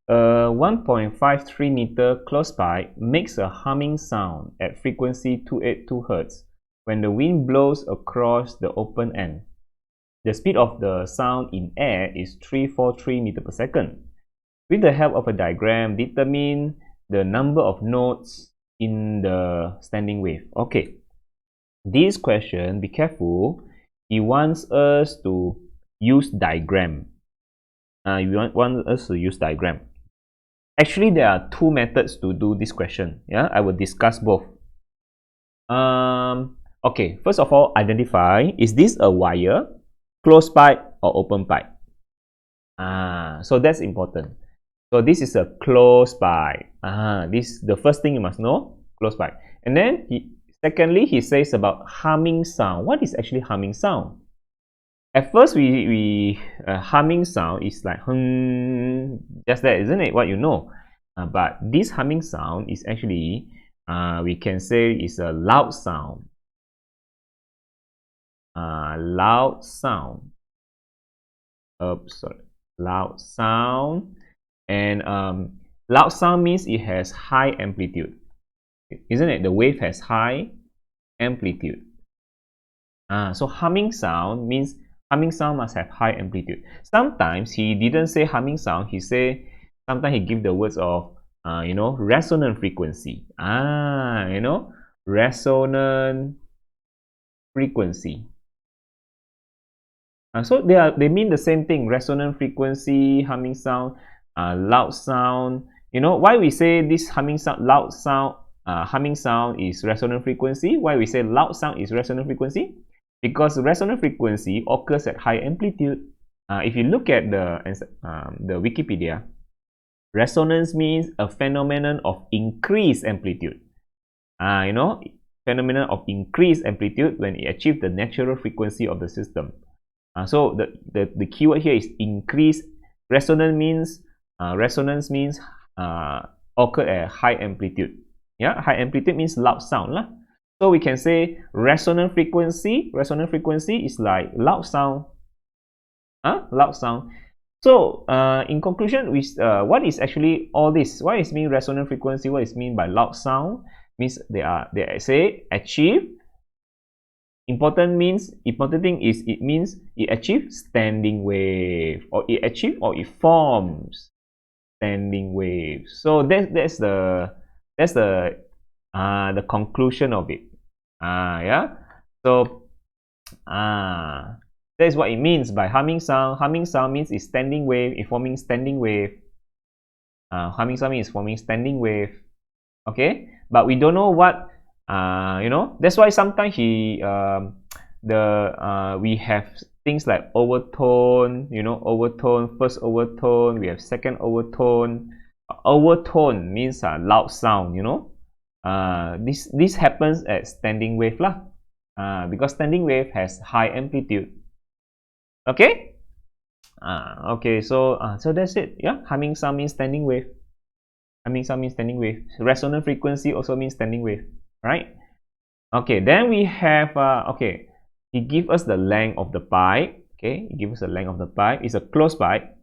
A 1.53 meter close by makes a humming sound at frequency 282 Hz when the wind blows across the open end. The speed of the sound in air is 343 meters per second. With the help of a diagram, determine the number of notes in the standing wave. Okay, this question, be careful. He wants us to use diagram. You want us to use diagram. Actually, there are two methods to do this question. Yeah, I will discuss both. Okay, first of all, identify, is this a wire, closed pipe, or open pipe? So that's important. So this is a closed pipe. This the first thing you must know, closed pipe. And then secondly, he says about humming sound. What is actually humming sound? At first, we humming sound is like just that, isn't it? What you know. But this humming sound is actually, we can say, is a loud sound. Loud sound. Oops, sorry. Loud sound. And loud sound means it has high amplitude, isn't it? The wave has high amplitude. So humming sound means humming sound must have high amplitude. Sometimes he didn't say humming sound, he say, sometimes he give the words of resonant frequency. Resonant frequency. So they mean the same thing. Resonant frequency, humming sound, loud sound. Why we say this humming sound, loud sound, humming sound is resonant frequency? Why we say loud sound is resonant frequency? Because resonant frequency occurs at high amplitude. If you look at the Wikipedia, resonance means a phenomenon of increased amplitude. Phenomenon of increased amplitude when it achieves the natural frequency of the system. So the keyword here is increased. Resonance means occur at high amplitude. Yeah, high amplitude means loud sound lah. So we can say resonant frequency is like loud sound. Loud sound. So in conclusion, what is actually all this? What is mean resonant frequency? What is mean by loud sound? Means they say achieve. Important thing is it means it achieves standing wave, or it forms standing wave. So that's the conclusion of it. Yeah. So that's what it means by humming sound. Humming sound means it's standing wave, it's forming standing wave. Humming sound means forming standing wave. Okay, but we don't know what. That's why sometimes we have things like overtone. Overtone, first overtone, we have second overtone. Overtone means loud sound. This happens at standing wave lah, because standing wave has high amplitude. Okay. Okay, so that's it. Yeah, humming sound means standing wave. Humming sound means standing wave. Resonant frequency also means standing wave. Right? Okay, then we have okay, he gives us the length of the pipe. Okay, he gives us the length of the pipe. It's a closed pipe.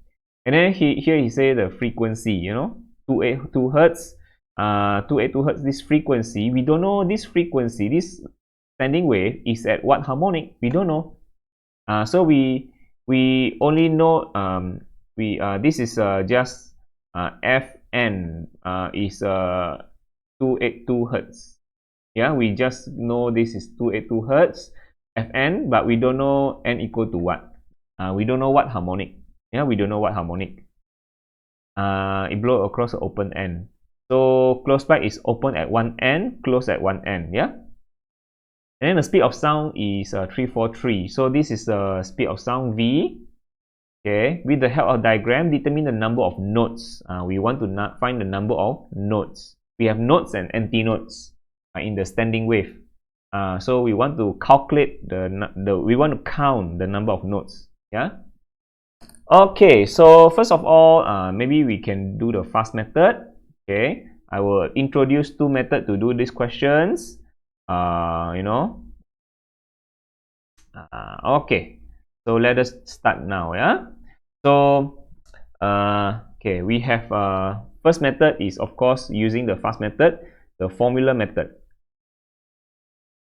And then here he say the frequency, 282 hertz. 282 hertz, this frequency, we don't know this frequency, this standing wave is at what harmonic, we don't know. So we only know this is just Fn is 282 hertz. Yeah, we just know this is 282 hertz Fn, but we don't know n equal to what. We don't know what harmonic. Yeah, we don't know what harmonic. It blows across the open end. So closed pipe is open at one end, closed at one end. Yeah. And then the speed of sound is 343. So this is the speed of sound V. Okay. With the help of diagram, determine the number of notes. We want to find the number of notes. We have notes and antinodes in the standing wave. So we want to calculate we want to count the number of notes. Yeah. Okay. So first of all, maybe we can do the fast method. Okay. I will introduce two methods to do these questions. Okay. So let us start now. Yeah. So Okay, we have first method is of course using the fast method, the formula method.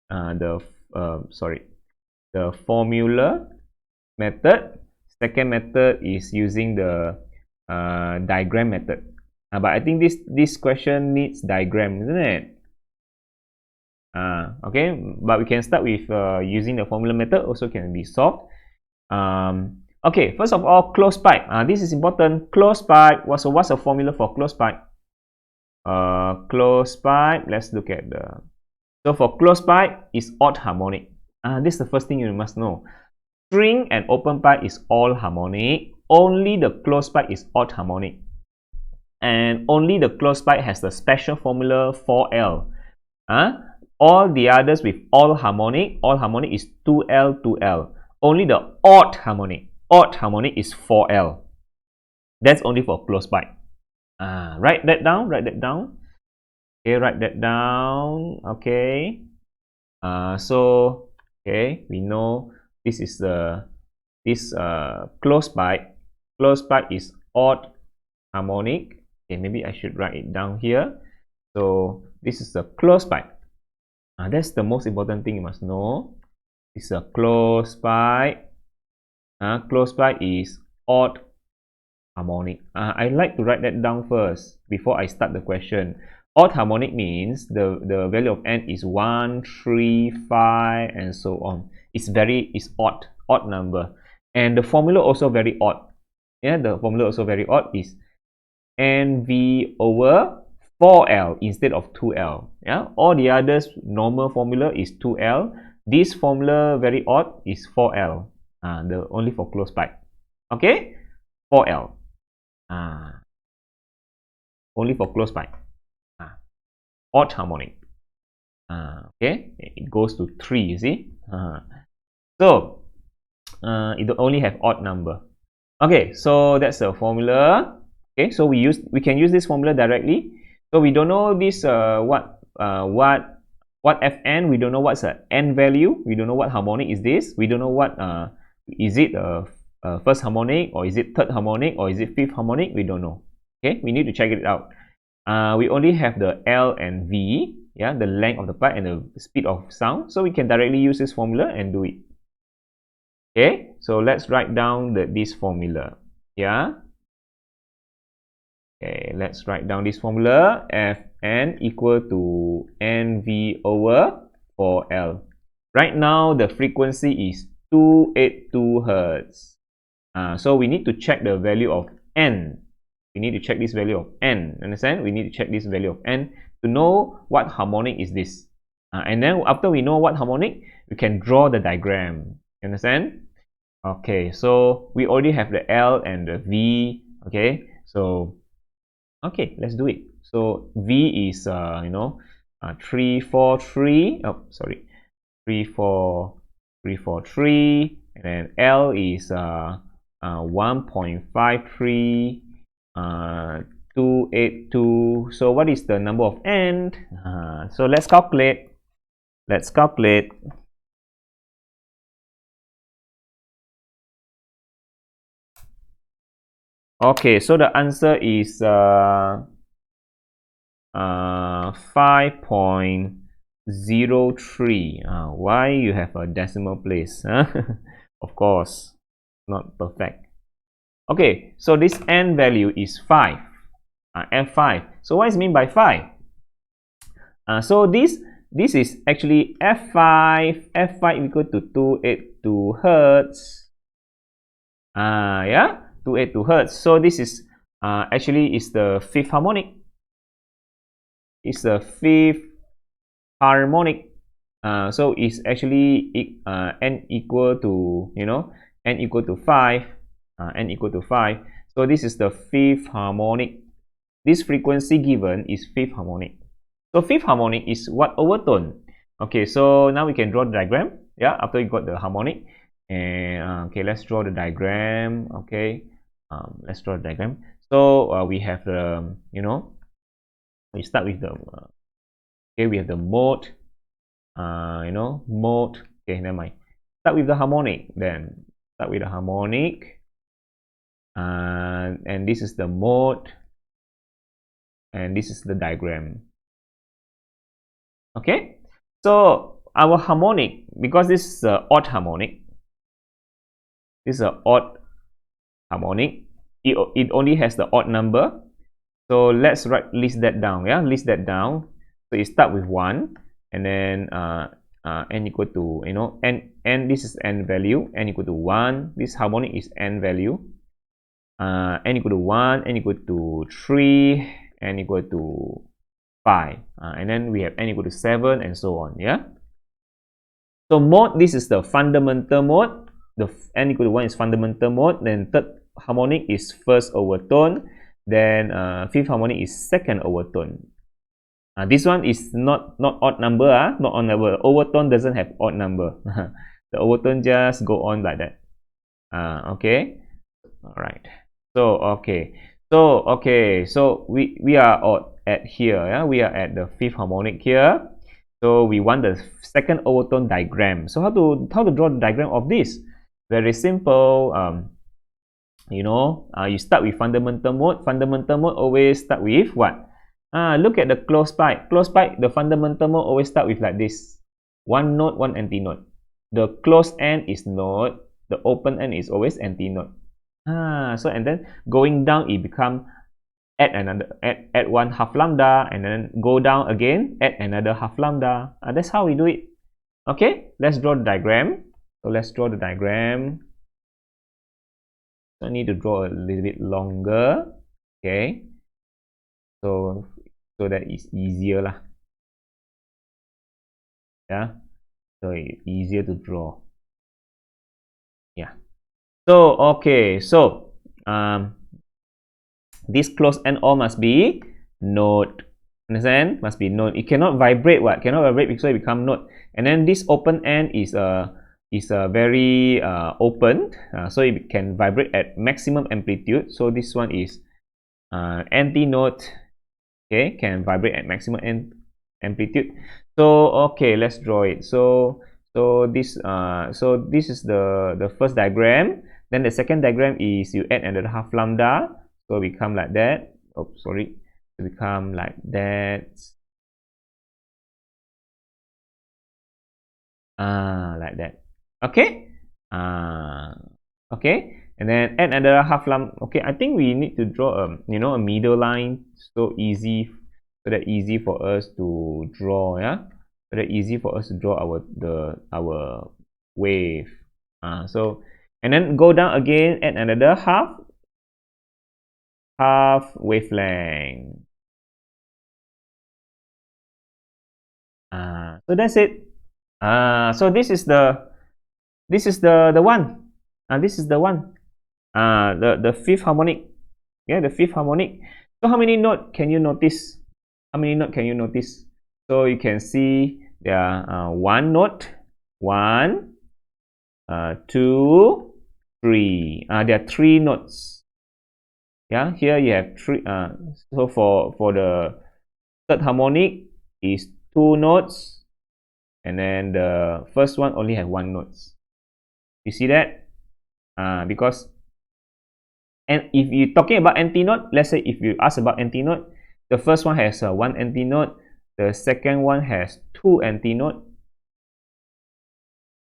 The formula method. Second method is using the diagram method. But I think this question needs diagram, isn't it? Okay, but we can start with using the formula method, also can be solved. Okay, first of all, closed pipe. This is important. Closed pipe. What's the formula for closed pipe? Closed pipe. Let's look at the. So for closed pipe is odd harmonic. This is the first thing you must know. String and open pipe is all harmonic. Only the closed pipe is odd harmonic. And only the closed pipe has the special formula 4L. All the others with all harmonic is 2L, 2L. Only the odd harmonic is 4L. That's only for closed pipe. Write that down. Okay, write that down. Okay. So okay, we know this is this closed pipe. Closed pipe is odd harmonic. Okay, maybe I should write it down here. So this is the closed pipe. That's the most important thing you must know. It's a closed pipe. Closed pipe is odd harmonic. I like to write that down first before I start the question. Odd harmonic means the value of n is 1, 3, 5, and so on. It's odd number, and the formula also very odd. Yeah, the formula also very odd is NV over 4L instead of 2L. Yeah, all the others normal formula is 2L. This formula very odd is 4L. The only for closed pipe. Okay, 4L. Only for closed pipe. Odd harmonic. Okay, it goes to 3. You see. So it only have odd number. Okay, so that's the formula. Okay, so we can use this formula directly. So we don't know this what Fn. We don't know what's the n value. We don't know what harmonic is this. We don't know what is it first harmonic, or is it third harmonic, or is it fifth harmonic. We don't know. Okay, we need to check it out. We only have the L and V, yeah, the length of the pipe and the speed of sound. So we can directly use this formula and do it. Okay, so let's write down this formula. Yeah. Okay, let's write down this formula. Fn equal to Nv over 4L. Right now, the frequency is 282 Hertz. So we need to check the value of N. We need to check this value of N. Understand? We need to check this value of N to know what harmonic is this. And then after we know what harmonic, we can draw the diagram. Understand? Okay, so we already have the L and the V. Okay, so okay, let's do it. So V is 343. Oh, sorry, 343, and then L is 1.53. 282. So what is the number of N? So let's calculate. Okay, so the answer is 5.03. Why you have a decimal place? Of course, not perfect. Okay, so this N value is 5. F5. So what is mean by 5? So this is actually F5. F5 equal to 282 Hertz. Yeah, 282 Hertz. So this is actually is the fifth harmonic. It's the fifth harmonic. So it's actually N equal to N equal to 5. N equal to 5. So this is the fifth harmonic. This frequency given is fifth harmonic. So fifth harmonic is what? Overtone. Okay, so now we can draw the diagram. Yeah, after you got the harmonic. And okay, let's draw the diagram. Okay, let's draw the diagram. So we have the we start with the okay, we have the mode. Mode. Okay, never mind. Start with the harmonic. Then start with the harmonic. and this is the mode, and this is the diagram. Okay, so our harmonic, because this is an odd harmonic, this is an odd harmonic, it only has the odd number. So let's list that down. Yeah, list that down. So you start with 1, and then n equal to, you know, n this is n value, n equal to 1. This harmonic is n value. N equal to 1, n equal to 3, n equal to 5, and then we have n equal to 7, and so on. Yeah. So mode, this is the fundamental mode. The n equal to 1 is fundamental mode. Then third harmonic is first overtone. Then fifth harmonic is second overtone. This one is not odd number. Not odd number. Overtone doesn't have odd number. The overtone just go on like that. Okay. All right. So so we are at here. Yeah, we are at the fifth harmonic here. So we want the second overtone diagram. So how to draw the diagram of this? Very simple. You know, you start with fundamental mode. Fundamental mode always start with what? Look at the close pipe. Close pipe, the fundamental mode always start with like this. One node, one antinode. The closed end is node. The open end is always antinode. So and then going down, it become add one half lambda, and then go down again, add another half lambda. That's how we do it. Okay, let's draw the diagram. So let's draw the diagram. I need to draw a little bit longer. Okay, so that is easier lah. Yeah, so it's easier to draw. Yeah. So okay, so this closed end all must be node. Understand? Must be node. It cannot vibrate. What? Cannot vibrate because it become node. And then this open end is very open, so it can vibrate at maximum amplitude. So this one is anti-node. Okay, can vibrate at maximum amplitude. So okay, let's draw it. So this is the first diagram. Then the second diagram is you add another half lambda, so become like that. Oh, sorry, to become like that. Like that. Okay. Okay. And then add another half lambda. Okay, I think we need to draw a a middle line, so that easy for us to draw. Yeah, so that easy for us to draw our wave. So and then go down again, add another half wavelength. So that's it. So this is the one. This is the one. The fifth harmonic. Yeah, the fifth harmonic. So how many notes can you notice? How many notes can you notice? So you can see there are one note, 1, 2, 3. There are 3 notes. Yeah, here you have 3. So for the third harmonic is 2 notes, and then the first one only have 1 note. You see that? Because, and if you're talking about antinode, let's say if you ask about antinode, the first one has 1 antinode, the second one has 2 antinode,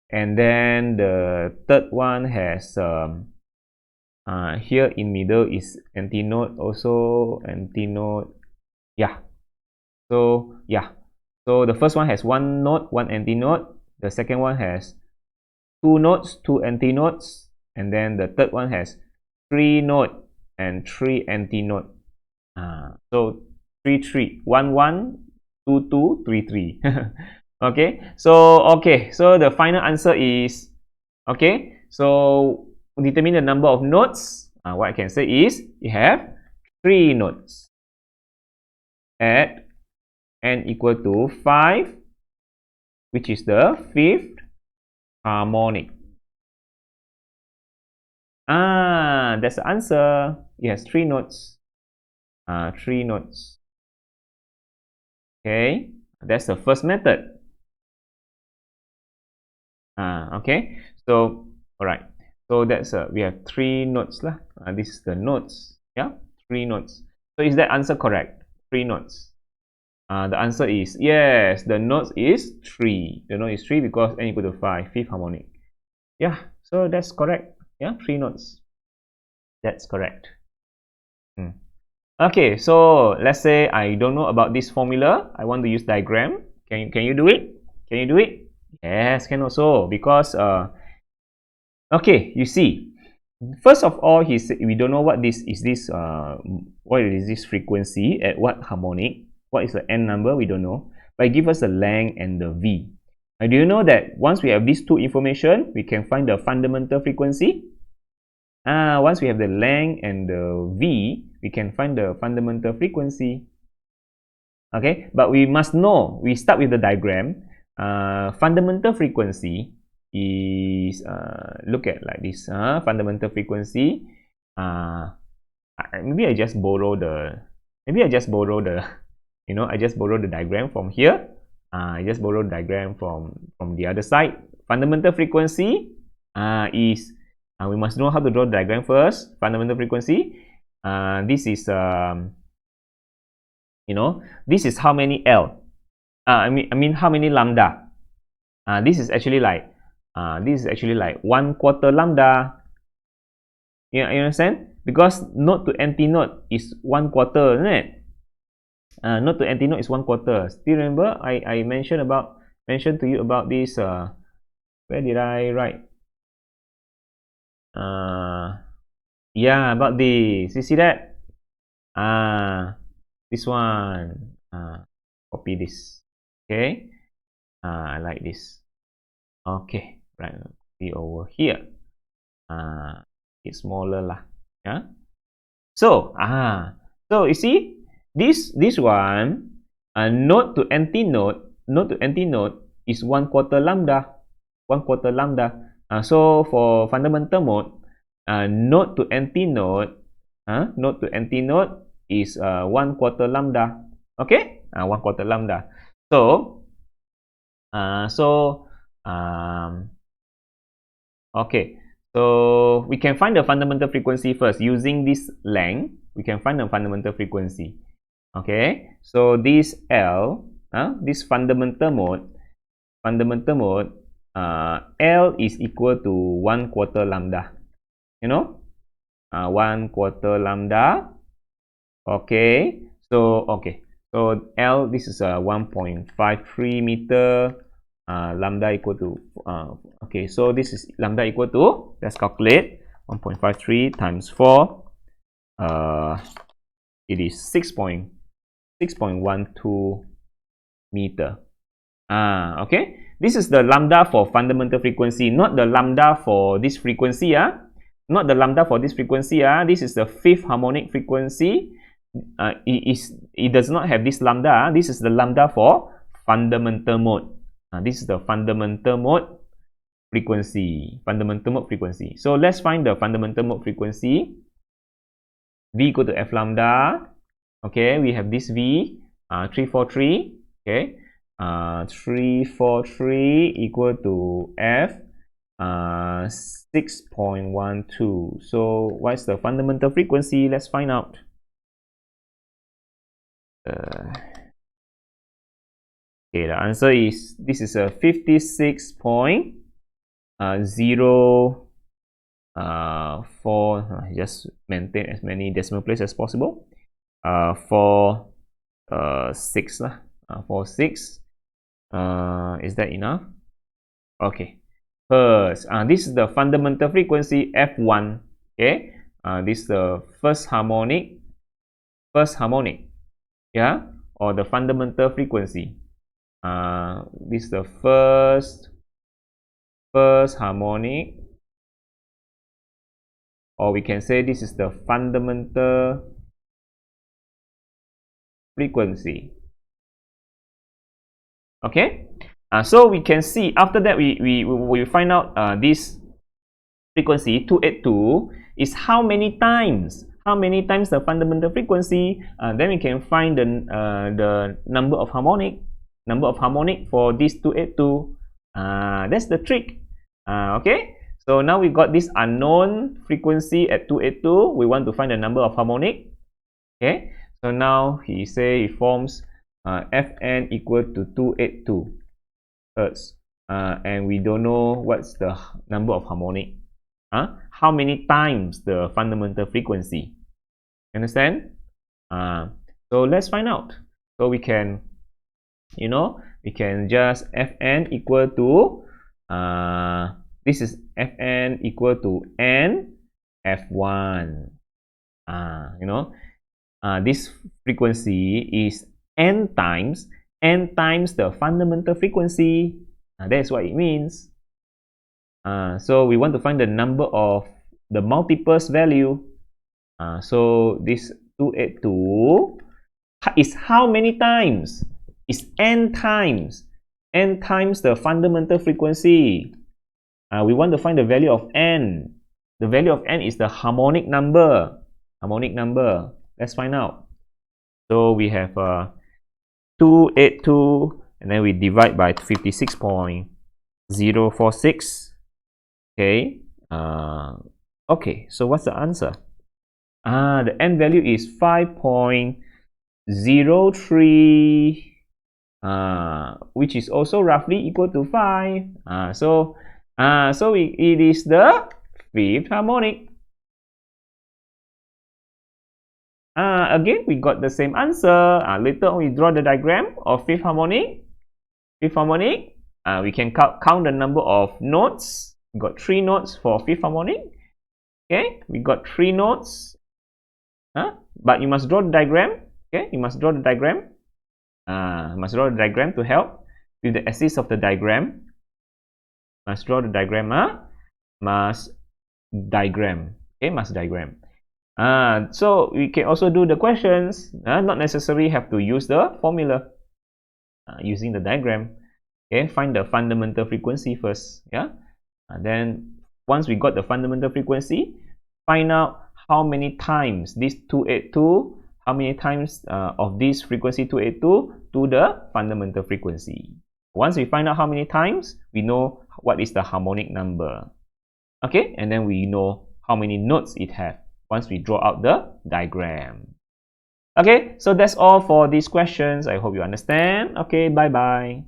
and then the third one has here in middle is antinode, also antinode. Yeah. So yeah. So the first one has 1 node, 1 antinode. The second one has 2 nodes, 2 antinodes, and then the third one has 3 node and 3 antinode. So 3 3 1 1 2 2 3 3. Okay. So the final answer is okay. So determine the number of nodes. What I can say is you have 3 nodes at n equal to 5, which is the fifth harmonic. That's the answer. It has 3 nodes. 3 nodes. Okay, that's the first method. Okay, so all right. So that's we have 3 notes lah. This is the notes. Yeah, 3 notes. So is that answer correct? 3 notes. The answer is yes. The notes is 3. The note is 3 because n equal to 5, fifth harmonic. Yeah, so that's correct. Yeah, 3 notes. That's correct. Okay, so let's say I don't know about this formula. I want to use diagram. Can you do it? Can you do it? Yes, can also, because okay, you see, first of all, we don't know what this is. What is this frequency at what harmonic? What is the n number? We don't know. But give us the length and the v. Now, do you know that once we have these two information, we can find the fundamental frequency? Once we have the length and the v, we can find the fundamental frequency. Okay, but we must know. We start with the diagram. Fundamental frequency is look at like this. Fundamental frequency. Maybe I just borrow the. Maybe I just borrow the. I just borrow the diagram from here. I just borrow the diagram from the other side. Fundamental frequency is. We must know how to draw the diagram first. Fundamental frequency. This is this is how many L. I mean how many lambda. This is actually like 1/4 lambda. You understand? Because node to antinode is 1/4, isn't it? Node to antinode is 1/4. Still remember I mentioned to you about this. Where did I write? Yeah, about this. You see that? This one. Copy this. Okay. I like this. Okay, right. Be over here. It's smaller lah. Yeah. So you see this one. Node to antinode is 1/4 lambda. 1/4 lambda. So for fundamental mode, node to antinode is 1/4 lambda. Okay, 1/4 lambda. So okay, so we can find the fundamental frequency first using this length. We can find the fundamental frequency. Okay, so this L, this fundamental mode, L is equal to 1/4 lambda. 1/4 lambda. Okay, so L, this is 1.53 meter. Lambda equal to okay, so this is lambda equal to, let's calculate, 1.53 times 4. It is 6.12 meter. Okay, this is the lambda for fundamental frequency, not the lambda for this frequency. Not the lambda for this frequency. This is the fifth harmonic frequency. It does not have this lambda. This is the lambda for fundamental mode. This is the fundamental mode frequency. Fundamental mode frequency. So let's find the fundamental mode frequency. V equal to F lambda. Okay, we have this V, 343. Okay, 343 equal to F, 6.12. So what's the fundamental frequency? Let's find out. Okay, the answer is, this is a 56.04. Just maintain as many decimal places as possible. 46 lah. 46. Is that enough? Okay. First, this is the fundamental frequency F1. Okay. This is the first harmonic. Yeah, or the fundamental frequency. This is the first harmonic, or we can say this is the fundamental frequency. Okay, so we can see after that we find out this frequency 282 is how many times the fundamental frequency. Then we can find the number of harmonic for this 282. That's the trick. Okay, So now we got this unknown frequency at 282. We want to find the number of harmonic. Okay, so now he say it forms Fn equal to 282 Hertz. And we don't know what's the number of harmonic. How many times the fundamental frequency? Understand? So let's find out. So we can, we can just Fn equal to this is Fn equal to n F1. This frequency is n times the fundamental frequency. That's what it means. So we want to find the number of the multiples value. So this 282 is how many times? It's n times the fundamental frequency. We want to find the value of n. The value of n is the harmonic number. Let's find out. So we have 282, and then we divide by 56.046. Okay. Okay. So what's the answer? The n value is 5.03, which is also roughly equal to 5. So it is the fifth harmonic. Again, we got the same answer. Later on, we draw the diagram of fifth harmonic. We can count the number of notes. We got 3 notes for fifth harmonic. Okay, we got 3 notes. But you must draw the diagram. Okay, you must draw the diagram. To help with the assist of the diagram. Must draw the diagram. Must diagram. Okay, must diagram. So we can also do the questions. Not necessarily have to use the formula. Using the diagram. Okay, find the fundamental frequency first. Yeah. Then once we got the fundamental frequency, find out how many times this 282, how many times of this frequency 282 to the fundamental frequency. Once we find out how many times, we know what is the harmonic number. Okay, and then we know how many notes it has once we draw out the diagram. Okay, so that's all for these questions. I hope you understand. Okay, bye-bye.